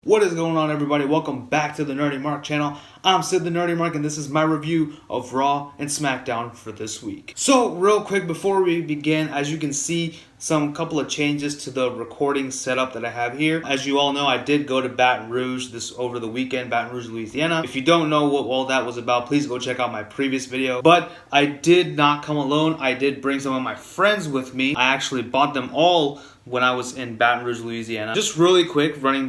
What is going on, everybody? Welcome back to the Nerdy Mark channel. I'm Sid the Nerdy Mark, and this is my review of Raw and SmackDown for this week. So, real quick before we begin, as you can see, couple of changes to the recording setup that I have here. As you all know, I did go to Baton Rouge over the weekend, Baton Rouge, Louisiana. If you don't know what all that was about, please go check out my previous video. But I did not come alone. I did bring some of my friends with me. I actually bought them all when I was in Baton Rouge, Louisiana. Just really quick, running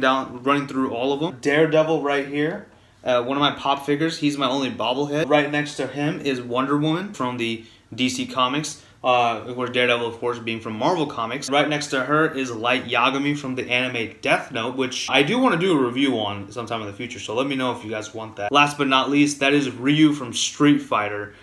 through all of them. Daredevil right here, one of my pop figures. He's my only bobblehead. Right next to him is Wonder Woman from the DC Comics. Of course, Daredevil, of course, being from Marvel Comics. Right next to her is Light Yagami from the anime Death Note, which I do want to do a review on sometime in the future, so let me know if you guys want that. Last but not least, that is Ryu from Street Fighter.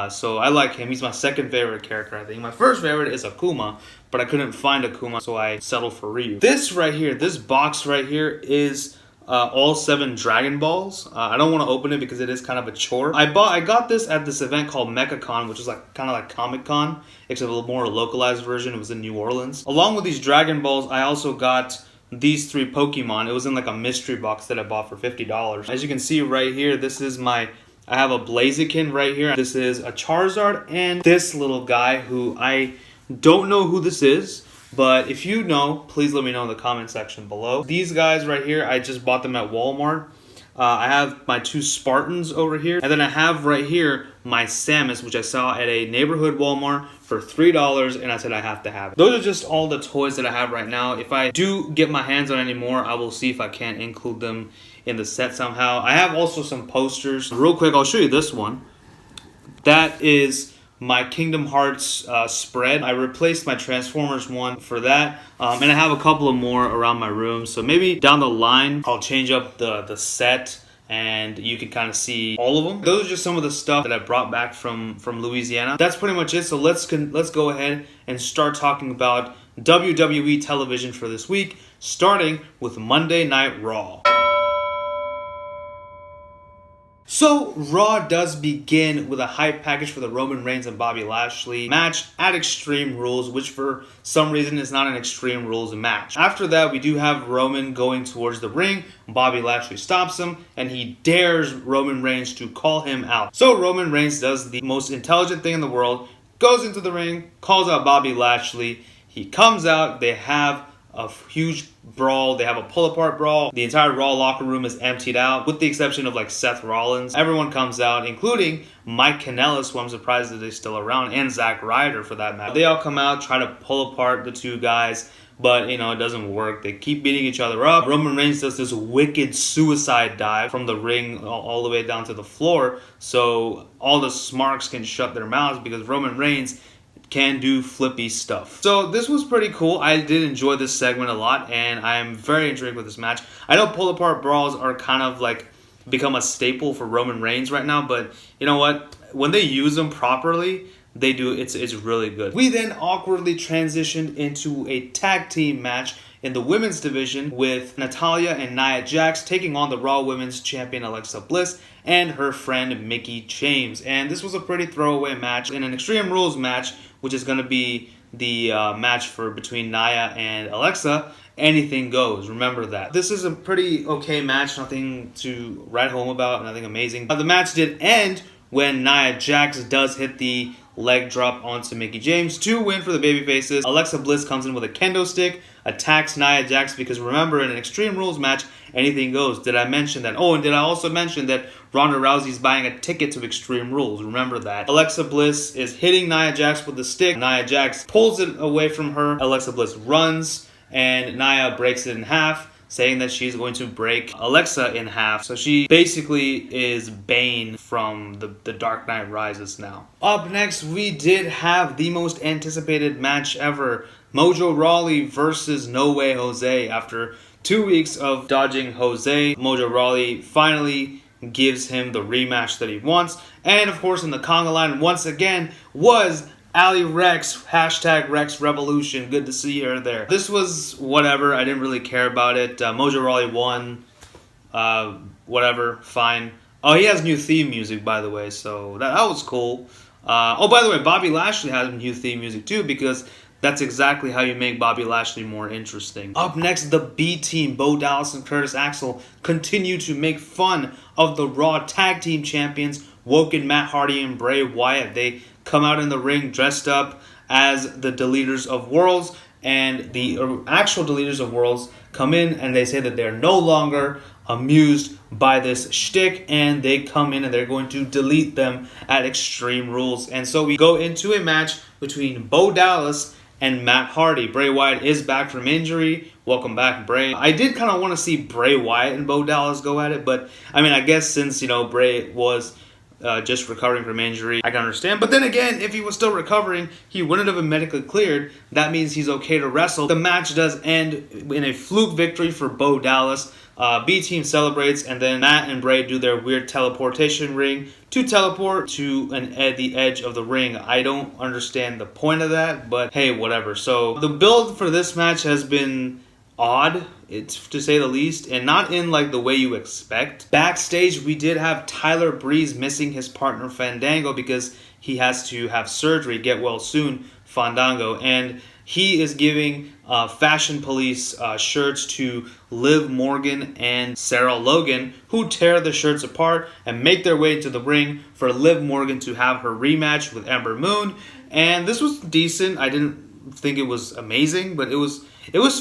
So I like him. He's my second favorite character, I think. My first favorite is Akuma, but I couldn't find Akuma, so I settled for Ryu. This right here, this box right here is all 7 Dragon Balls. I don't want to open it because it is kind of a chore. I got this at this event called MechaCon, which is kind of like Comic Con, except a more localized version. It was in New Orleans. Along with these Dragon Balls, I also got these 3 Pokemon. It was in like a mystery box that I bought for $50. As you can see right here, this is I have a Blaziken right here. This is a Charizard and this little guy who I don't know who this is. But if you know, please let me know in the comment section below. These guys right here, I just bought them at Walmart. I have my 2 Spartans over here. And then I have right here my Samus, which I saw at a neighborhood Walmart for $3. And I said I have to have it. Those are just all the toys that I have right now. If I do get my hands on any more, I will see if I can include them in the set somehow. I have also some posters. Real quick, I'll show you this one. That is my Kingdom Hearts spread. I replaced my Transformers one for that, and I have a couple of more around my room, so maybe down the line I'll change up the set and you can kind of see all of them. Those are just some of the stuff that I brought back from Louisiana. That's pretty much it, so let's go ahead and start talking about WWE Television for this week, starting with Monday Night Raw. So, Raw does begin with a hype package for the Roman Reigns and Bobby Lashley match at Extreme Rules, which for some reason is not an Extreme Rules match. After that, we do have Roman going towards the ring. Bobby Lashley stops him, and he dares Roman Reigns to call him out. So, Roman Reigns does the most intelligent thing in the world, goes into the ring, calls out Bobby Lashley. He comes out, they have a huge brawl. They have a pull-apart brawl. The entire Raw locker room is emptied out, with the exception of like Seth Rollins. Everyone comes out, including Mike Kanellis, who I'm surprised that they're still around, and Zack Ryder for that matter. They all come out, try to pull apart the 2 guys, but it doesn't work. They keep beating each other up. Roman Reigns does this wicked suicide dive from the ring all the way down to the floor, so all the smarks can shut their mouths because Roman Reigns can do flippy stuff. So this was pretty cool. I did enjoy this segment a lot, and I am very intrigued with this match. I know pull-apart brawls are kind of like become a staple for Roman Reigns right now, but you know what? When they use them properly, they do. It's really good. We then awkwardly transitioned into a tag team match in the women's division with Natalya and Nia Jax taking on the Raw Women's Champion Alexa Bliss and her friend Mickie James. And this was a pretty throwaway match in an Extreme Rules match, which is going to be the match between Nia and Alexa. Anything goes. Remember that. This is a pretty okay match. Nothing to write home about. Nothing amazing. The match did end when Nia Jax does hit the leg drop onto Mickie James to win for the babyfaces. Alexa Bliss comes in with a kendo stick, attacks Nia Jax because remember, in an Extreme Rules match, anything goes. Did I mention that? Oh, and did I also mention that Ronda Rousey's buying a ticket to Extreme Rules? Remember that. Alexa Bliss is hitting Nia Jax with the stick. Nia Jax pulls it away from her. Alexa Bliss runs, and Nia breaks it in half, saying that she's going to break Alexa in half. So she basically is Bane from the Dark Knight Rises now. Up next, we did have the most anticipated match ever. Mojo Rawley versus No Way Jose. After 2 weeks of dodging Jose, Mojo Rawley finally gives him the rematch that he wants. And of course, in the conga line, once again, was Allie Recks, hashtag Rex Revolution. Good to see her there. This was whatever. I didn't really care about it. Mojo Rawley won. Whatever. Fine. Oh, he has new theme music, by the way, so that was cool. Oh, by the way, Bobby Lashley has new theme music too, because That's exactly how you make Bobby Lashley more interesting. Up next, the B Team, Bo Dallas and Curtis Axel, continue to make fun of the Raw Tag Team Champions, Woken Matt Hardy and Bray Wyatt. They come out in the ring dressed up as the Deleters of Worlds, and the actual Deleters of Worlds come in and they say that they're no longer amused by this shtick, and they come in and they're going to delete them at Extreme Rules. And so we go into a match between Bo Dallas and Matt Hardy. Bray Wyatt is back from injury. Welcome back, Bray. I did kind of want to see Bray Wyatt and Bo Dallas go at it, but I mean, I guess since, Bray was just recovering from injury, I can understand. But then again, if he was still recovering, he wouldn't have been medically cleared. That means he's okay to wrestle. The match does end in a fluke victory for Bo Dallas. B Team celebrates, and then Matt and Bray do their weird teleportation ring to teleport to the edge of the ring. I don't understand the point of that, but hey, whatever. So the build for this match has been odd, it's to say the least, and not in like the way you expect. Backstage, we did have Tyler Breeze missing his partner Fandango because he has to have surgery, get well soon, Fandango, and he is giving Fashion Police shirts to Liv Morgan and Sarah Logan, who tear the shirts apart and make their way to the ring for Liv Morgan to have her rematch with Ember Moon. And this was decent. I didn't think it was amazing, but it was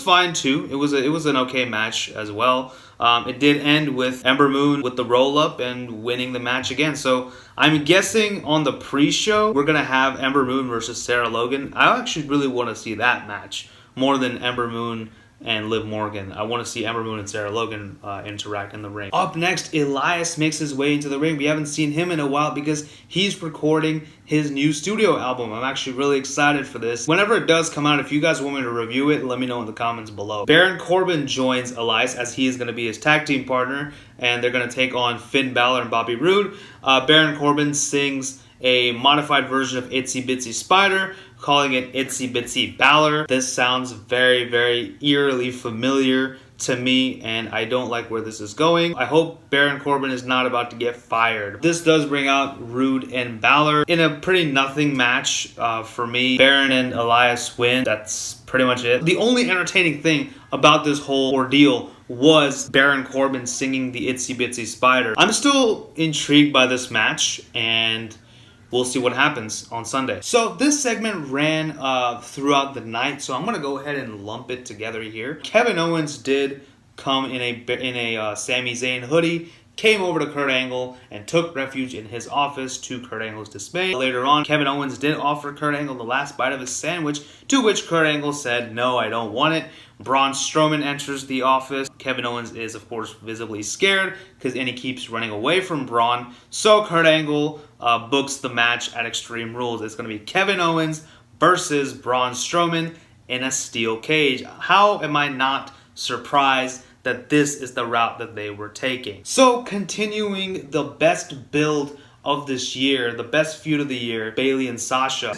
fine too. It was an okay match as well. It did end with Ember Moon with the roll-up and winning the match again. So I'm guessing on the pre-show, we're going to have Ember Moon versus Sarah Logan. I actually really want to see that match more than Ember Moon and Liv Morgan. I want to see Ember Moon and Sarah Logan interact in the ring. Up next, Elias makes his way into the ring. We haven't seen him in a while because he's recording his new studio album. I'm actually really excited for this. Whenever it does come out, if you guys want me to review it, let me know in the comments below. Baron Corbin joins Elias as he is going to be his tag team partner, and they're going to take on Finn Balor and Bobby Roode. Baron Corbin sings a modified version of Itsy Bitsy Spider, calling it Itsy Bitsy Balor. This sounds very, very eerily familiar to me, and I don't like where this is going. I hope Baron Corbin is not about to get fired. This does bring out Roode and Balor in a pretty nothing match for me. Baron and Elias win. That's pretty much it. The only entertaining thing about this whole ordeal was Baron Corbin singing the Itsy Bitsy Spider. I'm still intrigued by this match, and we'll see what happens on Sunday. So this segment ran throughout the night, so I'm going to go ahead and lump it together here. Kevin Owens did come in a Sami Zayn hoodie, came over to Kurt Angle and took refuge in his office to Kurt Angle's dismay. Later on, Kevin Owens did offer Kurt Angle the last bite of his sandwich, to which Kurt Angle said, "No, I don't want it." Braun Strowman enters the office. Kevin Owens is, of course, visibly scared and he keeps running away from Braun. So Kurt Angle books the match at Extreme Rules. It's going to be Kevin Owens versus Braun Strowman in a steel cage. How am I not surprised that this is the route that they were taking? So continuing the best build of this year, the best feud of the year, Bayley and Sasha.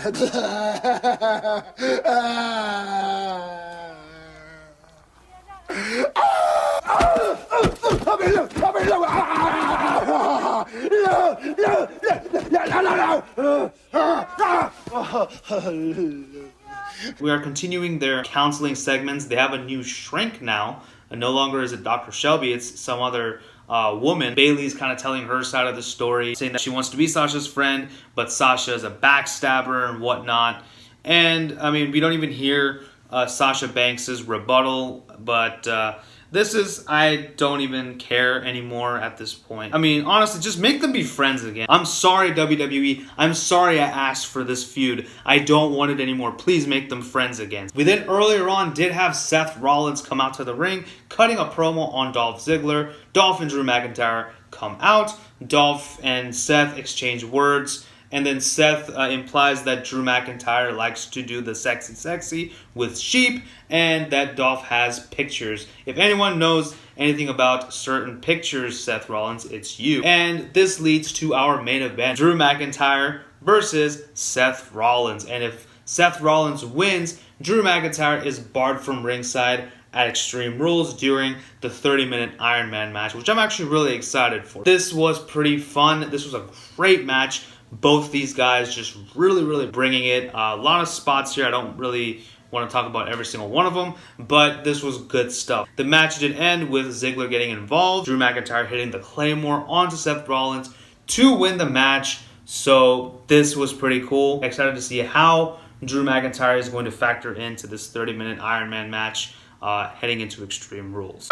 We are continuing their counseling segments. They have a new shrink now. And no longer is it Dr. Shelby, it's some other woman. Bayley's kind of telling her side of the story, saying that she wants to be Sasha's friend, but Sasha is a backstabber and whatnot. And, I mean, we don't even hear Sasha Banks' rebuttal, but I don't even care anymore at this point. I mean, honestly, just make them be friends again. I'm sorry, WWE. I'm sorry I asked for this feud. I don't want it anymore. Please make them friends again. We then earlier on did have Seth Rollins come out to the ring, cutting a promo on Dolph Ziggler. Dolph and Drew McIntyre come out. Dolph and Seth exchange words. And then Seth implies that Drew McIntyre likes to do the sexy with sheep, and that Dolph has pictures. If anyone knows anything about certain pictures, Seth Rollins, it's you. And this leads to our main event, Drew McIntyre versus Seth Rollins. And if Seth Rollins wins, Drew McIntyre is barred from ringside at Extreme Rules during the 30-minute Iron Man match, which I'm actually really excited for. This was pretty fun. This was a great match Both these guys just really bringing it. A lot of spots here. I don't really want to talk about every single one of them, but this was good stuff. The match did end with Ziggler getting involved, Drew McIntyre hitting the Claymore onto Seth Rollins to win the match. So this was pretty cool. Excited to see how Drew McIntyre is going to factor into this 30-minute Iron Man match heading into Extreme Rules.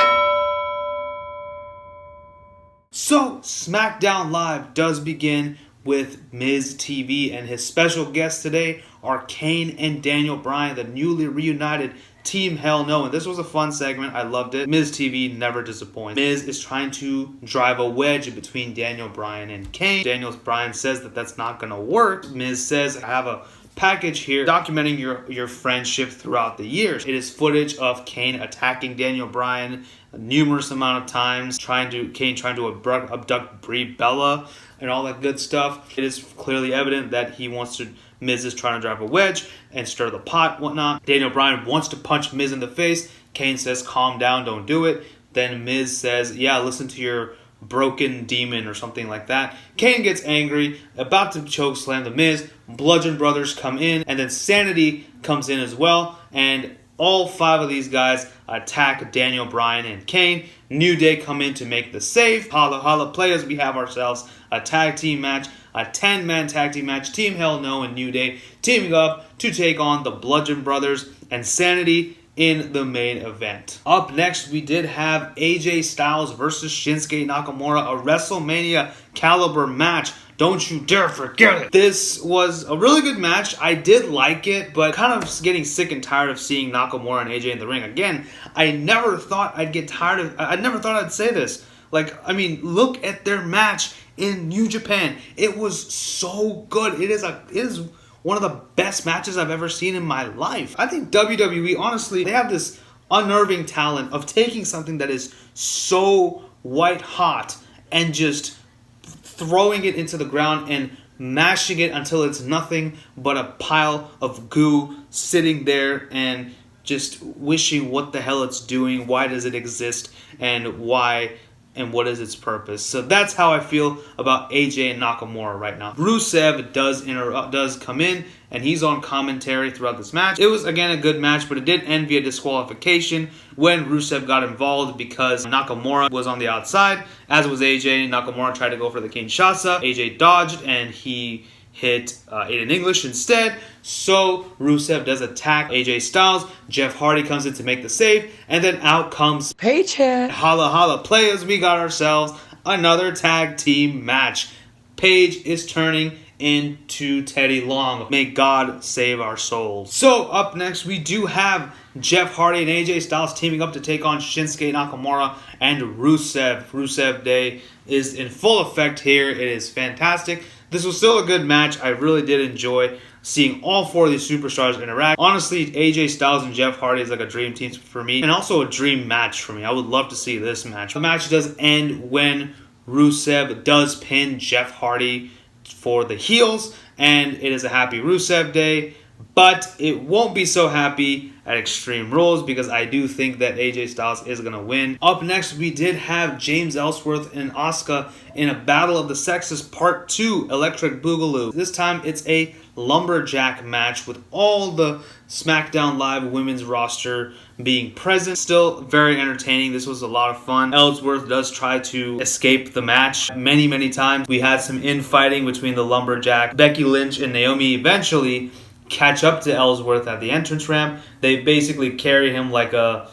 So SmackDown Live does begin with Miz TV, and his special guests today are Kane and Daniel Bryan, the newly reunited Team Hell No. And this was a fun segment. I loved it. Miz TV never disappoints. Miz is trying to drive a wedge between Daniel Bryan and Kane. Daniel Bryan says that that's not going to work. Miz says, I have a package here documenting your friendship throughout the years. It is footage of Kane attacking Daniel Bryan a numerous amount of times, Kane trying to abduct Brie Bella and all that good stuff. It is clearly evident that Miz is trying to drive a wedge and stir the pot, whatnot. Daniel Bryan wants to punch Miz in the face. Kane says, calm down, don't do it. Then Miz says, yeah, listen to your broken demon or something like that. Kane gets angry, about to choke slam the Miz. Bludgeon Brothers come in, and then Sanity comes in as well, and all 5 of these guys attack Daniel Bryan and Kane. New Day come in to make the save. Holla holla players, we have ourselves a tag team match, a 10-man tag team match. Team Hell No and New Day teaming up to take on the Bludgeon Brothers and Sanity in the main event. Up next, we did have AJ Styles versus Shinsuke Nakamura, a WrestleMania caliber match. Don't you dare forget it. This was a really good match. I did like it, but kind of getting sick and tired of seeing Nakamura and AJ in the ring. Again, I never thought I'd get tired of... I never thought I'd say this. Look at their match in New Japan. It was so good. It is one of the best matches I've ever seen in my life. I think WWE, honestly, they have this unnerving talent of taking something that is so white hot and just throwing it into the ground and mashing it until it's nothing but a pile of goo sitting there and just wishing what the hell it's doing, why does it exist, and why and what is its purpose. So that's how I feel about AJ and Nakamura right now. Rusev does come in, and he's on commentary throughout this match. It was, again, a good match, but it did end via disqualification when Rusev got involved because Nakamura was on the outside, as was AJ. Nakamura tried to go for the Kinshasa. AJ dodged, and he hit Aiden English instead. So Rusev does attack AJ Styles. Jeff Hardy comes in to make the save, and then out comes Paycheck. Holla holla players, we got ourselves another tag team match. Paige is turning into Teddy Long. May God save our souls. So up next, we do have Jeff Hardy and AJ Styles teaming up to take on Shinsuke Nakamura and Rusev. Rusev Day is in full effect here. It is fantastic. This was still a good match. I really did enjoy seeing all 4 of these superstars interact. Honestly, AJ Styles and Jeff Hardy is like a dream team for me, and also a dream match for me. I would love to see this match. The match does end when Rusev does pin Jeff Hardy for the heels, and it is a happy Rusev Day, but it won't be so happy at Extreme Rules because I do think that AJ Styles is going to win. Up next, we did have James Ellsworth and Asuka in a Battle of the Sexes Part 2, Electric Boogaloo. This time, it's a lumberjack match with all the SmackDown Live women's roster being present. Still very entertaining. This was a lot of fun. Ellsworth does try to escape the match many times. We had some infighting between the lumberjack. Becky Lynch and Naomi eventually catch up to Ellsworth at the entrance ramp. They basically carry him like a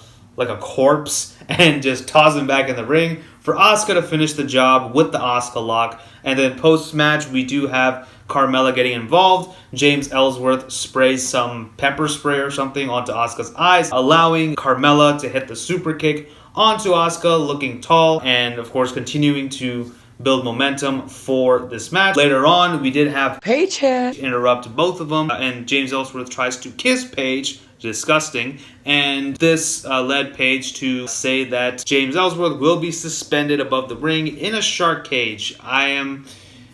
corpse and just toss him back in the ring for Asuka to finish the job with the Asuka lock. And then post-match, we do have Carmella getting involved. James Ellsworth sprays some pepper spray or something onto Asuka's eyes, allowing Carmella to hit the super kick onto Asuka, looking tall, and of course continuing to build momentum for this match. Later on, we did have Paycheck interrupt both of them, and James Ellsworth tries to kiss Paige. Disgusting. And this led Paige to say that James Ellsworth will be suspended above the ring in a shark cage. I am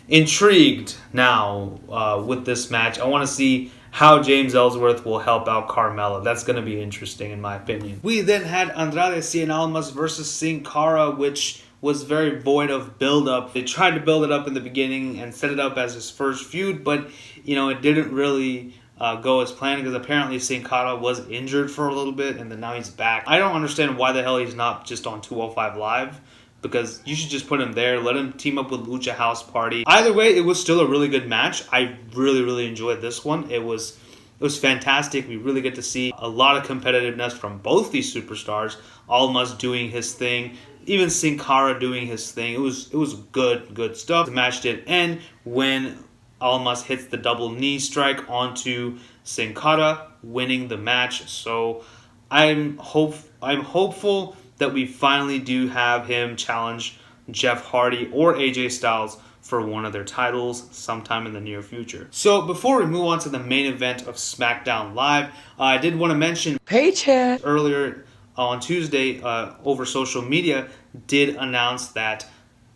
intrigued now with this match. I want to see how James Ellsworth will help out Carmella. That's going to be interesting in my opinion. We then had Andrade Cien Almas versus Sin Cara, which was very void of build-up. They tried to build it up in the beginning and set it up as his first feud, but, you know, it didn't really go as planned because apparently Sin Cara was injured for a little bit and then now he's back. I don't understand why the hell he's not just on 205 Live, because you should just put him there, let him team up with Lucha House Party. Either way, it was still a really good match. I really enjoyed this one. It was fantastic. We really get to see a lot of competitiveness from both these superstars. Almas doing his thing, even Sin Cara doing his thing. It was good stuff. The match did end when Almas hits the double knee strike onto Sin Cara, winning the match. So I'm hopeful that we finally do have him challenge Jeff Hardy or AJ Styles for one of their titles sometime in the near future. So before we move on to the main event of SmackDown Live, I did want to mention Paycheck earlier on Tuesday over social media did announce that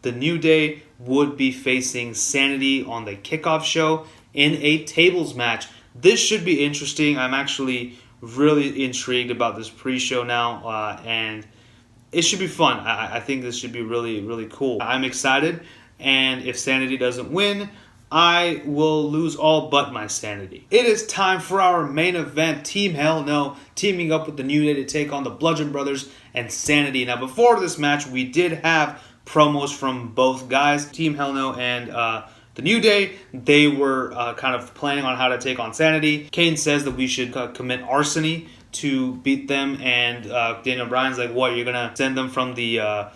the New Day would be facing Sanity on the kickoff show in a tables match. This should be interesting. I'm actually really intrigued about this pre-show now, and it should be fun. I think this should be really cool. I'm excited, and if Sanity doesn't win, I will lose all but my sanity. It is time for our main event. Team Hell No teaming up with the New Day to take on the Bludgeon Brothers and Sanity. Now, before this match, we did have promos from both guys. Team Hell No and the New Day, they were kind of planning on how to take on Sanity. Kane says that we should commit arson to beat them, and Daniel Bryan's like, what, you're gonna send them from the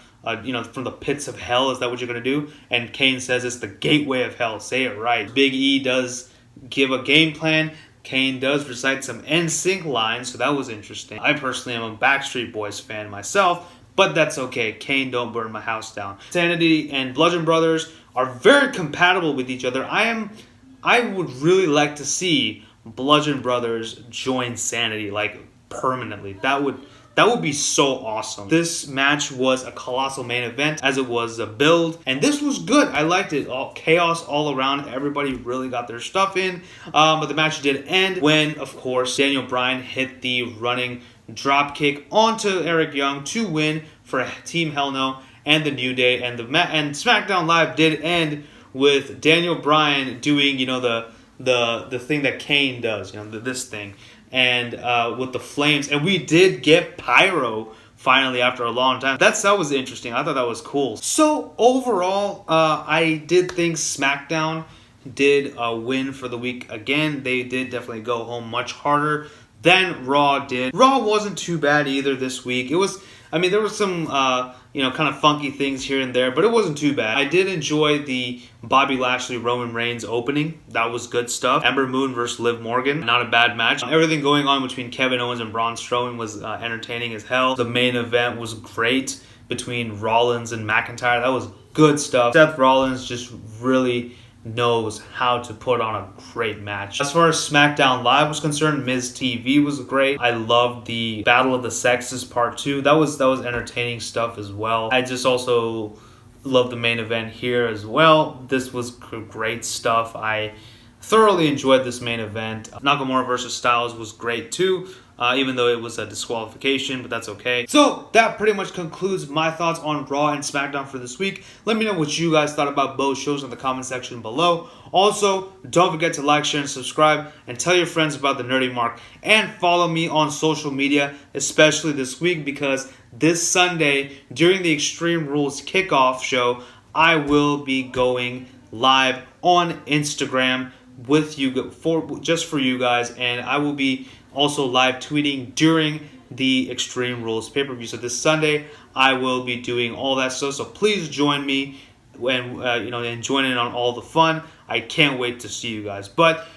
from the pits of hell? Is that what you're gonna do? And Kane says it's the gateway of hell. Say it right. Big E does give a game plan. Kane does recite some NSYNC lines, so that was interesting. I personally am a Backstreet Boys fan myself, but that's okay. Kane, don't burn my house down. Sanity and Bludgeon Brothers are very compatible with each other. I would really like to see Bludgeon Brothers join Sanity, like, permanently. That would be so awesome. This match was a colossal main event, as it was a build, and this was good. I liked it. All chaos all around. Everybody really got their stuff in, but the match did end when, of course, Daniel Bryan hit the running drop kick onto Eric Young to win for Team Hell No and the New Day, and and SmackDown Live did end with Daniel Bryan doing, the thing that Kane does, this thing, and with the flames, and we did get pyro finally after a long time. That was interesting. I thought that was cool. So overall, I did think SmackDown did win for the week again. They did definitely go home much harder than Raw did. Raw wasn't too bad either this week. It was, there were some, kind of funky things here and there, but it wasn't too bad. I did enjoy the Bobby Lashley Roman Reigns opening. That was good stuff. Ember Moon versus Liv Morgan. Not a bad match. Everything going on between Kevin Owens and Braun Strowman was entertaining as hell. The main event was great between Rollins and McIntyre. That was good stuff. Seth Rollins just really knows how to put on a great match. As far as SmackDown Live was concerned, Miz TV was great. I loved the Battle of the Sexes Part 2. That was entertaining stuff as well. I just also loved the main event here as well. This was great stuff. I thoroughly enjoyed this main event. Nakamura versus Styles was great too, even though it was a disqualification, but that's okay. So that pretty much concludes my thoughts on Raw and SmackDown for this week. Let me know what you guys thought about both shows in the comment section below. Also, don't forget to like, share, and subscribe, and tell your friends about the Nerdy Mark. And follow me on social media, especially this week, because this Sunday, during the Extreme Rules kickoff show, I will be going live on Instagram with you just for you guys, and I will be also live tweeting during the Extreme Rules pay-per-view. So this Sunday I will be doing all that stuff, so please join me and join in on all the fun. I can't wait to see you guys. But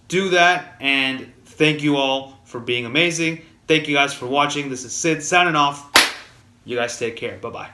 do that, and thank you all for being amazing. Thank you guys for watching. This is Sid signing off. You guys take care. Bye-bye.